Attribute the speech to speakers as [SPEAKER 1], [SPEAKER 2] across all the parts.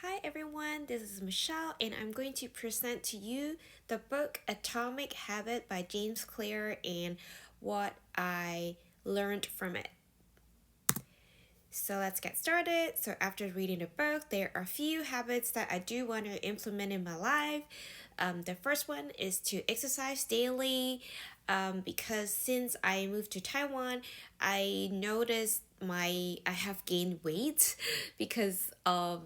[SPEAKER 1] Hi everyone, this is Michelle, and I'm going to present to you the book Atomic Habit by James Clear and what I learned from it. So let's get started. So after reading the book, there are a few habits that I do want to implement in my life. The first one is to exercise daily, because since I moved to Taiwan, I noticed I have gained weight because of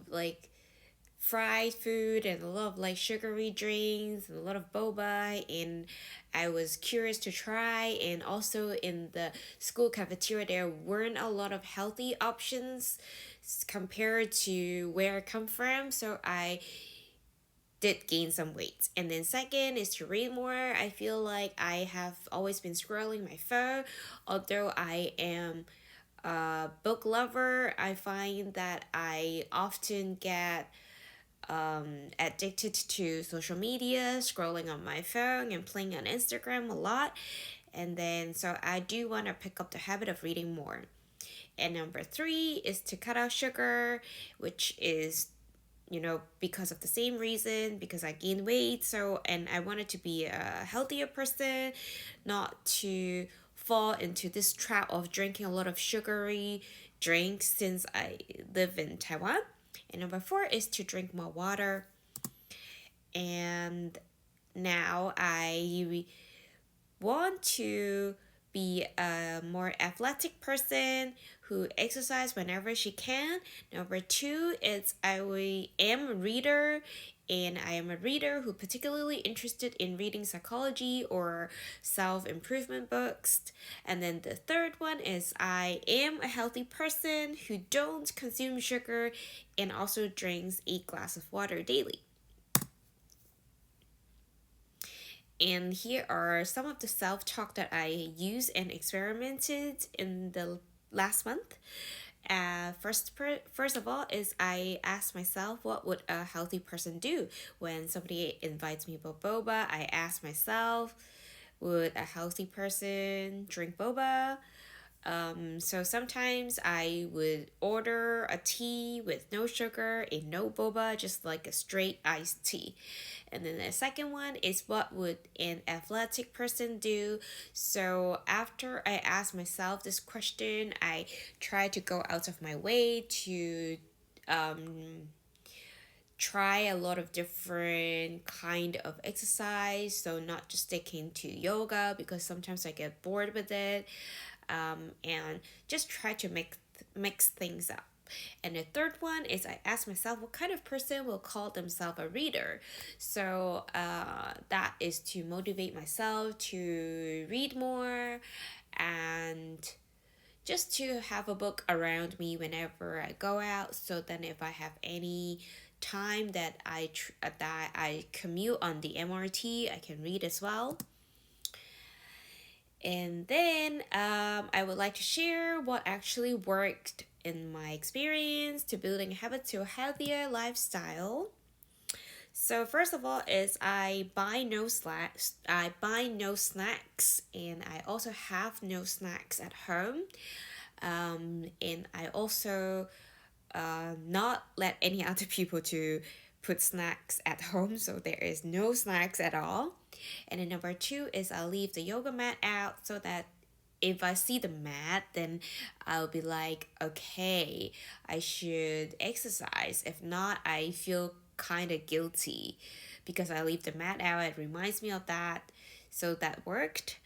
[SPEAKER 1] fried food and a lot of sugary drinks and a lot of boba, and I was curious to try. And also in the school cafeteria there weren't a lot of healthy options compared to where I come from, so I did gain some weight. And then second is to read more. I feel like I have always been scrolling my phone, although I am a book lover. I find that I often get addicted to social media, scrolling on my phone and playing on Instagram a lot. And then, so I do want to pick up the habit of reading more. And number three is to cut out sugar, which is, because of the same reason, because I gained weight. So, and I wanted to be a healthier person, not to fall into this trap of drinking a lot of sugary drinks since I live in Taiwan. And number four is to drink more water. And now I want to be a more athletic person who exercise whenever she can. Number two is am a reader, and I am a reader who particularly interested in reading psychology or self-improvement books. And then the third one is I am a healthy person who don't consume sugar and also drinks 8 glasses of water daily. And here are some of the self talk that I used and experimented in the last month. First of all, is I asked myself, what would a healthy person do when somebody invites me for boba? I ask myself, would a healthy person drink boba? So sometimes I would order a tea with no sugar and no boba, just like a straight iced tea. And then the second one is, what would an athletic person do? So after I asked myself this question, I try to go out of my way to try a lot of different kind of exercise, so not just sticking to yoga because sometimes I get bored with it, and just try to mix things up. And the third one is I ask myself, what kind of person will call themselves a reader? So that is to motivate myself to read more and just to have a book around me whenever I go out. So then, if I have any time that I commute on the MRT, I can read as well. And then I would like to share what actually worked in my experience to building a habit to a healthier lifestyle. So first of all is I buy no slacks. I buy no snacks, and I also have no snacks at home. And I also not let any other people to put snacks at home, so there is no snacks at all. And then number two is I'll leave the yoga mat out so that if I see the mat, then I'll be like, okay, I should exercise. If not, I feel kind of guilty because I leave the mat out. It reminds me of that. So that worked.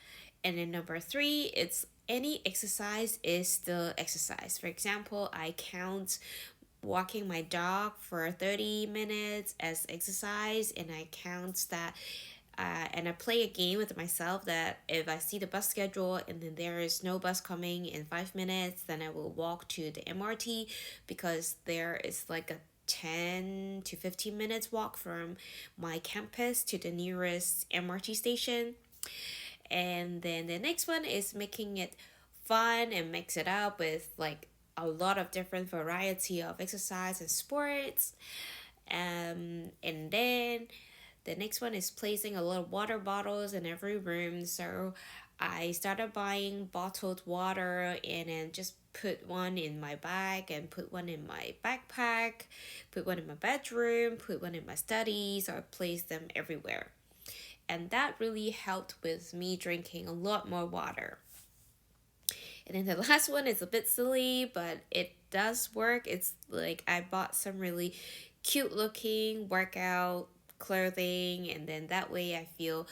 [SPEAKER 1] And then number three, it's any exercise is still exercise. For example, I count walking my dog for 30 minutes as exercise, and I count that and I play a game with myself that if I see the bus schedule and then there is no bus coming in 5 minutes, then I will walk to the MRT because there is like a 10 to 15 minutes walk from my campus to the nearest MRT station. And then the next one is making it fun and mix it up with a lot of different variety of exercise and sports. And then the next one is placing a lot of water bottles in every room. So I started buying bottled water and then just put one in my bag and put one in my backpack, put one in my bedroom, put one in my study, so I place them everywhere. And that really helped with me drinking a lot more water. And then the last one is a bit silly, but it does work. It's like I bought some really cute looking workout clothing, and then that way I feel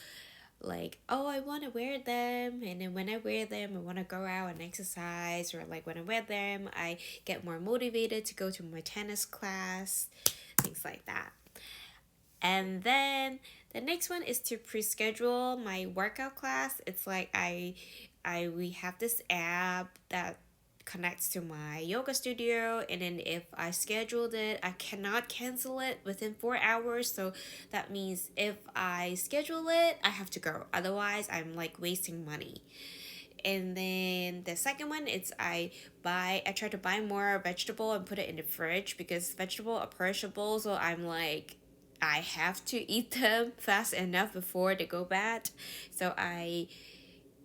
[SPEAKER 1] like, oh, I want to wear them, and then when I wear them I want to go out and exercise, or like when I wear them I get more motivated to go to my tennis class, things like that. And then the next one is to pre-schedule my workout class. It's like I we have this app that connects to my yoga studio, and then if I scheduled it I cannot cancel it within 4 hours. So that means if I schedule it I have to go, otherwise I'm like wasting money. And then the second one is I try to buy more vegetable and put it in the fridge, because vegetable are perishable, so I'm like I have to eat them fast enough before they go bad. So I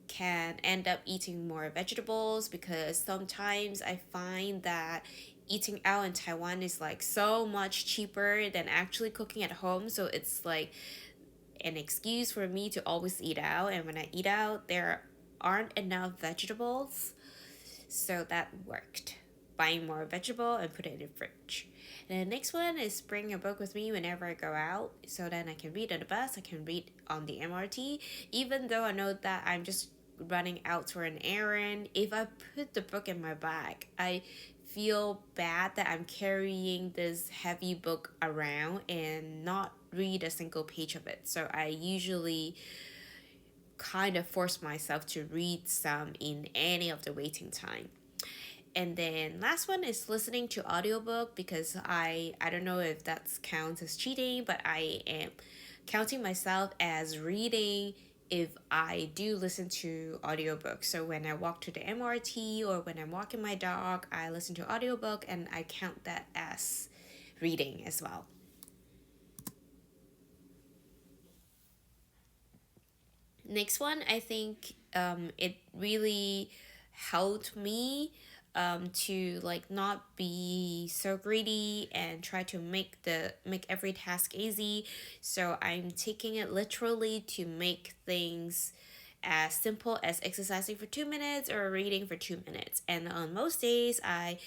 [SPEAKER 1] can end up eating more vegetables, because sometimes I find that eating out in Taiwan is like so much cheaper than actually cooking at home. So it's like an excuse for me to always eat out. And when I eat out, there aren't enough vegetables. So that worked. Buying more vegetable and put it in the fridge. And the next one is bring a book with me whenever I go out, so then I can read on the bus, I can read on the MRT. Even though I know that I'm just running out for an errand, if I put the book in my bag, I feel bad that I'm carrying this heavy book around and not read a single page of it. So I usually kind of force myself to read some in any of the waiting time. And then last one is listening to audiobook, because I don't know if that counts as cheating, but I am counting myself as reading if I do listen to audiobook. So when I walk to the MRT or when I'm walking my dog, I listen to audiobook, and I count that as reading as well. Next one, I think it really helped me to like not be so greedy and try to make every task easy. So I'm taking it literally to make things as simple as exercising for 2 minutes or reading for 2 minutes. And on most days, I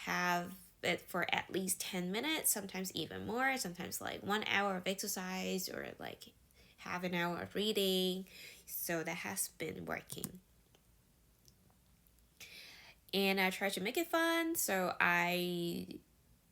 [SPEAKER 1] have it for at least 10 minutes, sometimes even more, sometimes like 1 hour of exercise or like half an hour of reading. So that has been working. And I try to make it fun. So I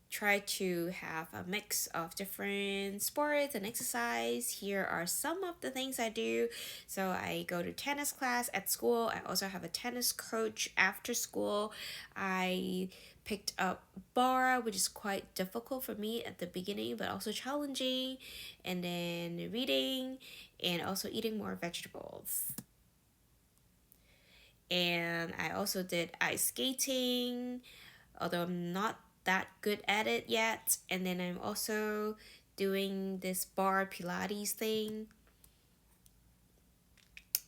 [SPEAKER 1] try to have a mix of different sports and exercise. Here are some of the things I do. So I go to tennis class at school. I also have a tennis coach after school. I picked up bar, which is quite difficult for me at the beginning, but also challenging. And then reading and also eating more vegetables. And I also did ice skating, although I'm not that good at it yet. And then I'm also doing this bar Pilates thing.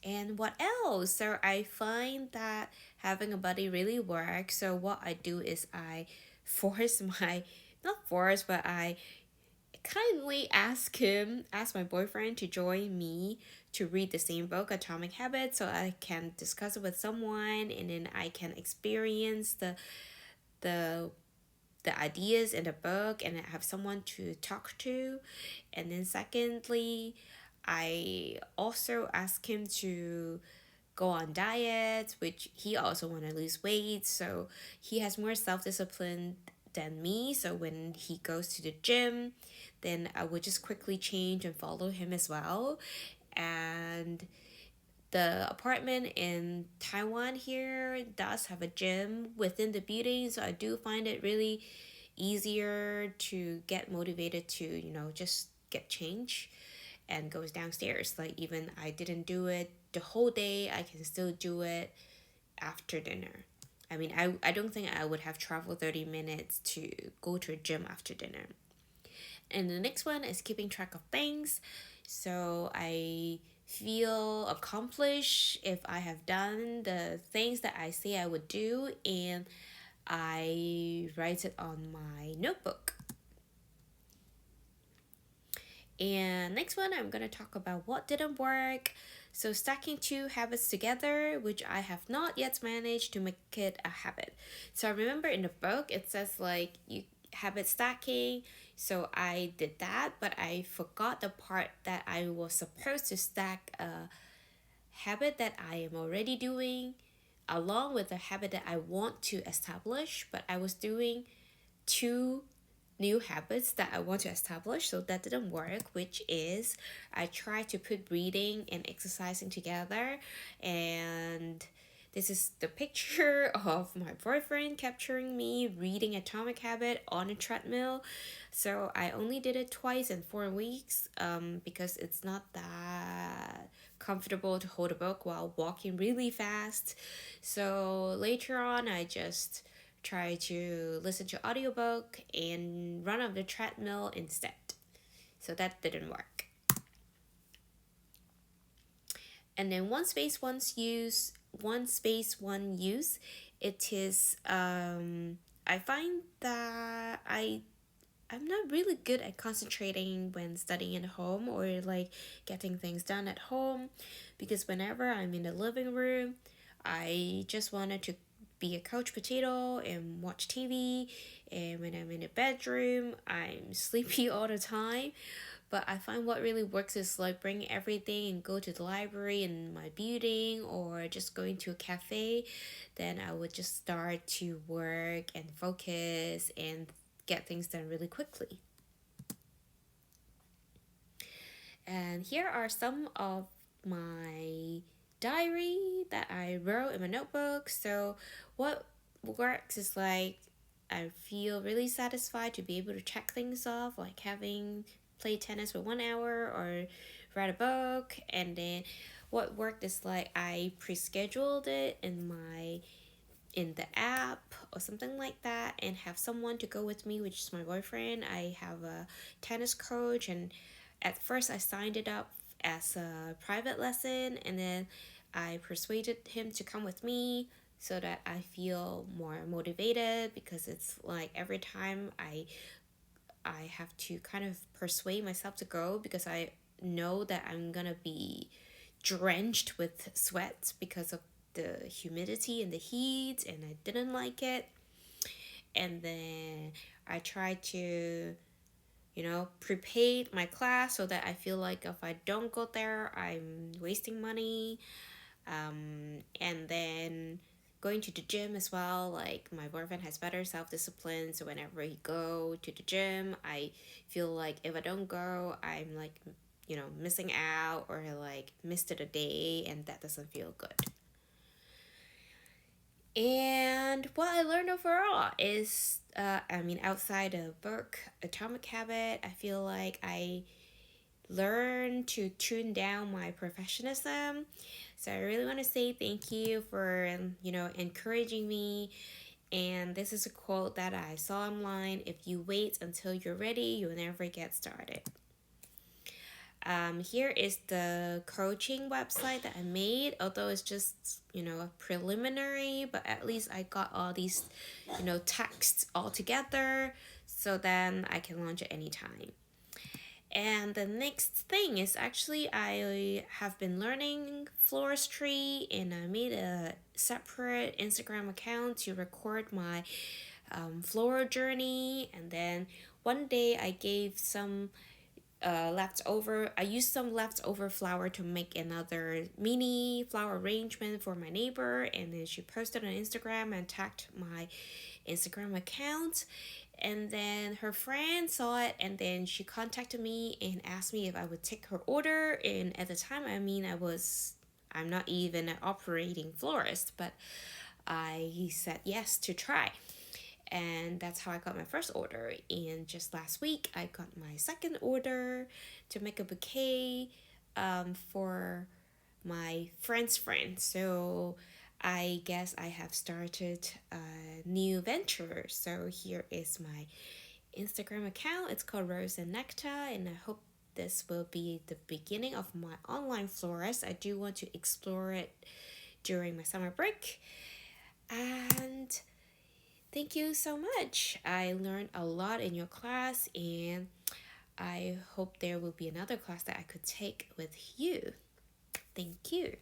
[SPEAKER 1] And what else? So I find that having a buddy really works. So what I do is I force my, not force, but I kindly ask my boyfriend to join me to read the same book, Atomic Habits, so I can discuss it with someone, and then I can experience the the ideas in the book and have someone to talk to. And then secondly, I also ask him to go on diets, which he also want to lose weight, so he has more self-discipline than me. So when he goes to the gym, then I would just quickly change and follow him as well. And the apartment in Taiwan here does have a gym within the building, so I do find it really easier to get motivated to, just get change and goes downstairs. Like even I didn't do it the whole day, I can still do it after dinner. I mean, I don't think I would have traveled 30 minutes to go to a gym after dinner. And the next one is keeping track of things. So I feel accomplished if I have done the things that I say I would do, and I write it on my notebook. And next one, I'm going to talk about what didn't work. So, stacking two habits together, which I have not yet managed to make it a habit. So, I remember in the book, it says like you habit stacking. So, I did that, but I forgot the part that I was supposed to stack a habit that I am already doing along with the habit that I want to establish, but I was doing two new habits that I want to establish, so that didn't work, which is I tried to put reading and exercising together, and this is the picture of my boyfriend capturing me reading Atomic Habit on a treadmill. So I only did it twice in 4 weeks because it's not that comfortable to hold a book while walking really fast. So later on, I just try to listen to audiobook and run on the treadmill instead. So that didn't work. And then one space one use, it is I find that I'm not really good at concentrating when studying at home or like getting things done at home, because whenever I'm in the living room, I just wanted to be a couch potato and watch TV. And when I'm in the bedroom, I'm sleepy all the time. But I find what really works is like bring everything and go to the library in my building or just going to a cafe. Then I would just start to work and focus and get things done really quickly. And here are some of my diary that I wrote in my notebook. So what works is like I feel really satisfied to be able to check things off, like having played tennis for 1 hour or read a book. And then what worked is like I pre-scheduled it in the app or something like that, and have someone to go with me, which is my boyfriend. I have a tennis coach, and at first I signed it up as a private lesson, and then I persuaded him to come with me so that I feel more motivated, because it's like every time I have to kind of persuade myself to go, because I know that I'm gonna be drenched with sweat because of the humidity and the heat, and I didn't like it. And then I tried to, prepaid my class so that I feel like if I don't go there, I'm wasting money. And then going to the gym as well, like my boyfriend has better self-discipline, so whenever he go to the gym, I feel like if I don't go, I'm like, missing out or like missed it a day, and that doesn't feel good. And what I learned overall is, outside of book Atomic Habit, I feel like I learned to tune down my perfectionism. So I really want to say thank you for, encouraging me. And this is a quote that I saw online: if you wait until you're ready, you'll never get started. Here is the coaching website that I made, although it's just, a preliminary, but at least I got all these, texts all together, so then I can launch at any time. And the next thing is actually I have been learning floristry, and I made a separate Instagram account to record my floral journey. And then one day I gave some I used some leftover flour to make another mini flower arrangement for my neighbor, and then she posted on Instagram and tagged my Instagram account. And then her friend saw it, and then she contacted me and asked me if I would take her order. And at the time, I'm not even an operating florist, but I said yes to try. And that's how I got my first order. And just last week, I got my second order to make a bouquet for my friend's friend. So I guess I have started a new venture. So here is my Instagram account. It's called Rose and Nectar, and I hope this will be the beginning of my online florist. I do want to explore it during my summer break. And thank you so much. I learned a lot in your class, and I hope there will be another class that I could take with you. Thank you.